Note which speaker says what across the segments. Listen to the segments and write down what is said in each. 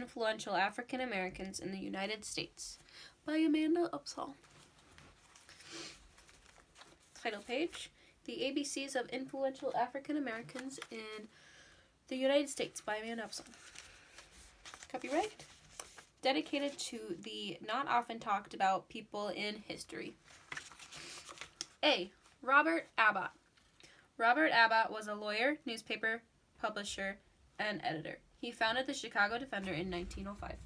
Speaker 1: influential African Americans in the United States by Amanda Upsall. Title page, The ABCs of Influential African Americans in the United States by Amanda Upsall. Copyright, dedicated to the not often talked about people in history. A. Robert Abbott. Robert Abbott was a lawyer, newspaper publisher, and editor. He founded the Chicago Defender in 1905.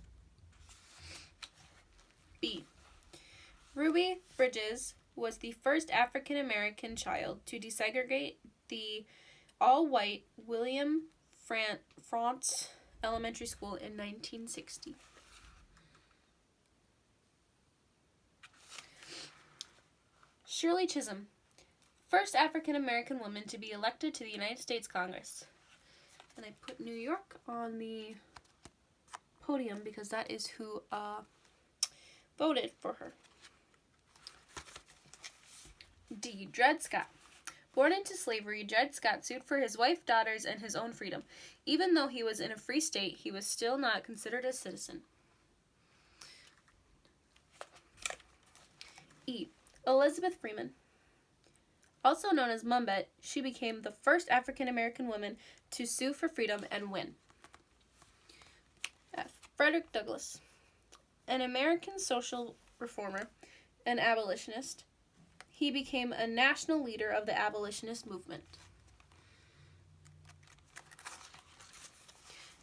Speaker 1: B. Ruby Bridges was the first African American child to desegregate the all-white William Frantz Elementary School in 1960. Shirley Chisholm, first African American woman to be elected to the United States Congress. And I put New York on the podium because that is who voted for her. D. Dred Scott. Born into slavery, Dred Scott sued for his wife, daughters, and his own freedom. Even though he was in a free state, he was still not considered a citizen. E. Elizabeth Freeman. Also known as Mumbet, she became the first African American woman to sue for freedom and win. F. Frederick Douglass. An American social reformer and abolitionist. He became a national leader of the abolitionist movement.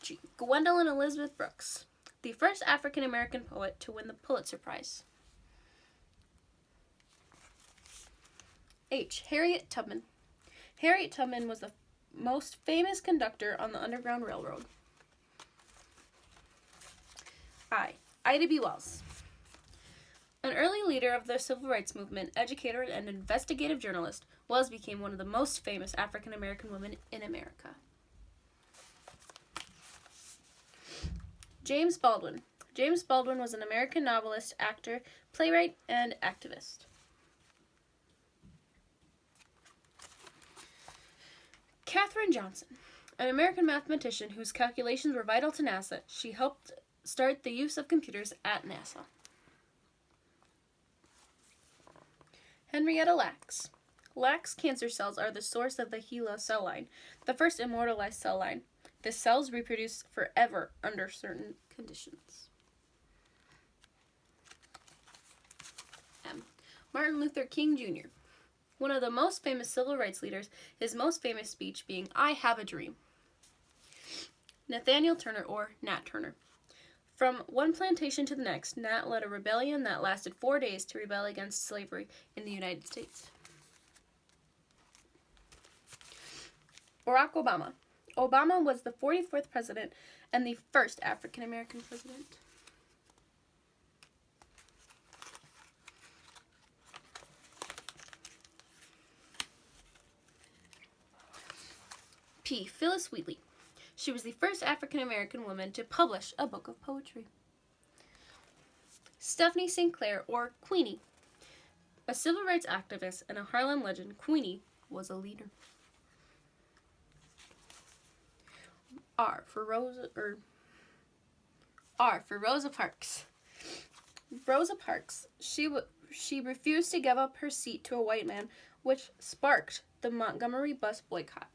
Speaker 1: G. Gwendolyn Elizabeth Brooks, the first African American poet to win the Pulitzer Prize. H. Harriet Tubman. Harriet Tubman was the most famous conductor on the Underground Railroad. I. Ida B. Wells. An early leader of the civil rights movement, educator, and investigative journalist, Wells became one of the most famous African American women in America. James Baldwin. James Baldwin was an American novelist, actor, playwright, and activist. Katherine Johnson. An American mathematician whose calculations were vital to NASA. She helped start the use of computers at NASA. Henrietta Lacks. Lacks cancer cells are the source of the HeLa cell line, the first immortalized cell line. The cells reproduce forever under certain conditions. M. Martin Luther King Jr. One of the most famous civil rights leaders, his most famous speech being, "I Have a Dream." Nathaniel Turner, or Nat Turner. From one plantation to the next, Nat led a rebellion that lasted 4 days to rebel against slavery in the United States. Barack Obama. Obama was the 44th president and the first African American president. P. Phyllis Wheatley. She was the first African American woman to publish a book of poetry. Stephanie St. Clair, or Queenie. A civil rights activist and a Harlem legend, Queenie was a leader. R for Rosa Parks. Rosa Parks. She refused to give up her seat to a white man, which sparked the Montgomery bus boycott.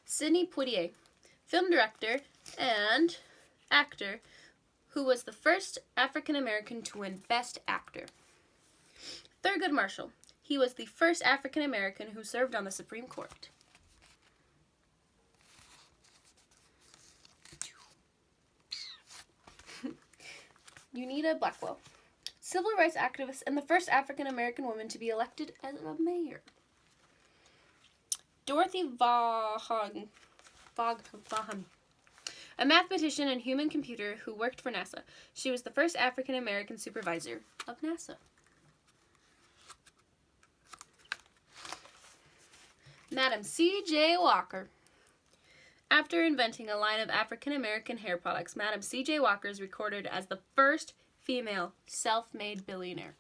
Speaker 1: Sidney Poitier, film director and actor who was the first African American to win Best Actor. Thurgood Marshall. He was the first African American who served on the Supreme Court. Unita Blackwell. Civil rights activist and the first African American woman to be elected as a mayor. Dorothy Vaughan, a mathematician and human computer who worked for NASA. She was the first African American supervisor of NASA. Madam C.J. Walker. After inventing a line of African American hair products, Madam C.J. Walker is recorded as the first female self-made billionaire.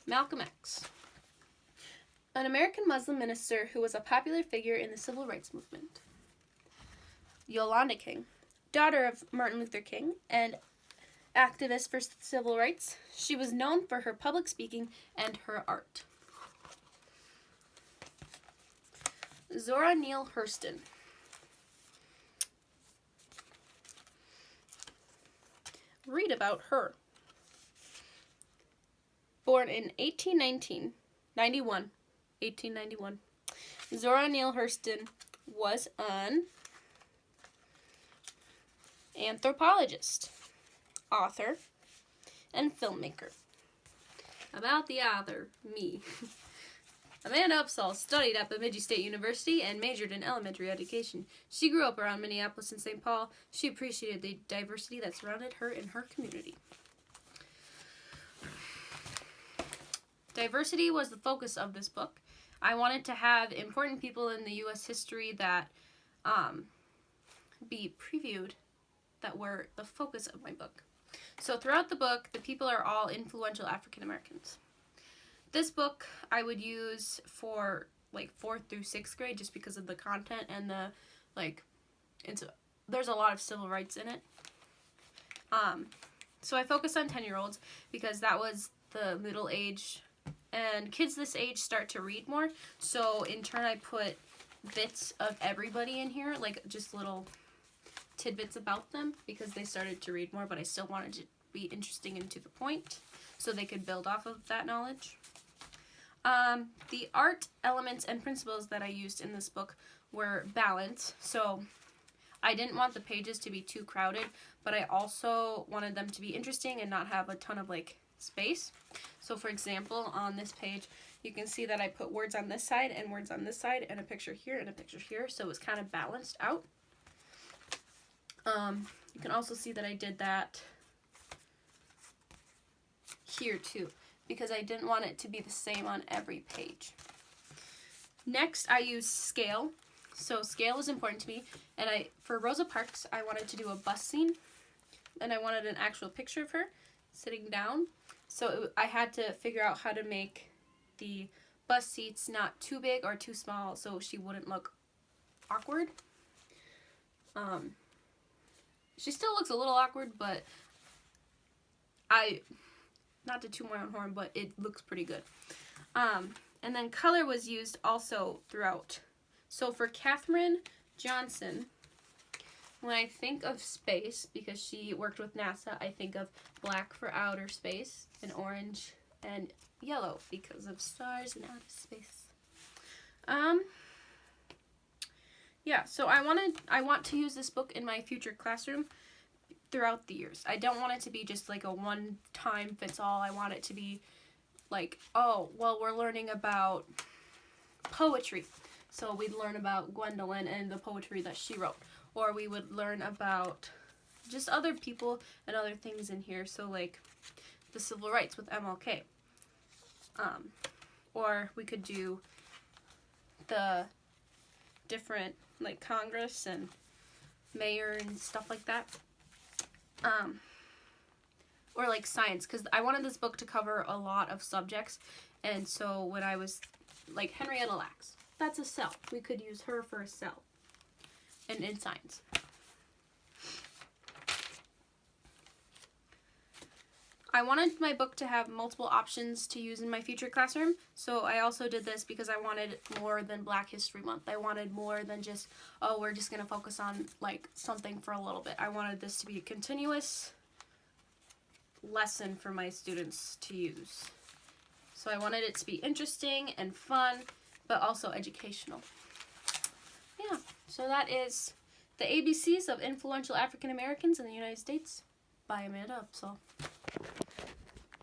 Speaker 1: Malcolm X. An American Muslim minister who was a popular figure in the civil rights movement. Yolanda King, daughter of Martin Luther King and activist for civil rights. She was known for her public speaking and her art. Zora Neale Hurston. Read about her. Born in 1891, Zora Neale Hurston was an anthropologist, author, and filmmaker. About the author, me. Amanda Upsall studied at Bemidji State University and majored in elementary education. She grew up around Minneapolis and St. Paul. She appreciated the diversity that surrounded her in her community. Diversity was the focus of this book. I wanted to have important people in the U.S. history that be previewed that were the focus of my book. So throughout the book, the people are all influential African Americans. This book I would use for like 4th through 6th grade just because of the content and the there's a lot of civil rights in it. So I focused on 10-year-olds because that was the middle age, and kids this age start to read more. So in turn I put bits of everybody in here, like just little tidbits about them because they started to read more, but I still wanted to be interesting and to the point so they could build off of that knowledge. The art elements and principles that I used in this book were balance. So I didn't want the pages to be too crowded, but I also wanted them to be interesting and not have a ton of like space. So for example, on this page, you can see that I put words on this side and words on this side and a picture here and a picture here. So it was kind of balanced out. You can also see that I did that here too, because I didn't want it to be the same on every page. Next, I used scale. So scale was important to me, and for Rosa Parks, I wanted to do a bus scene, and I wanted an actual picture of her sitting down. So I had to figure out how to make the bus seats not too big or too small so she wouldn't look awkward. She still looks a little awkward, but not to toot my own horn, but it looks pretty good. And then color was used also throughout. So for Katherine Johnson, when I think of space, because she worked with NASA, I think of black for outer space and orange and yellow because of stars in outer space. Yeah, so I want to use this book in my future classroom throughout the years. I don't want it to be just like a one-time fits all. I want it to be like, oh, well, we're learning about poetry. So we'd learn about Gwendolyn and the poetry that she wrote. Or we would learn about just other people and other things in here. So like the civil rights with MLK. Or we could do the different like Congress and mayor and stuff like that. Or like science, because I wanted this book to cover a lot of subjects. And so when I was like Henrietta Lacks, that's a cell. We could use her for a cell. And in science. I wanted my book to have multiple options to use in my future classroom, so I also did this because I wanted more than Black History Month. I wanted more than just, oh, we're just going to focus on like something for a little bit. I wanted this to be a continuous lesson for my students to use. So I wanted it to be interesting and fun, but also educational. Yeah, so that is The ABCs of Influential African Americans in the United States by Amanda Upsall.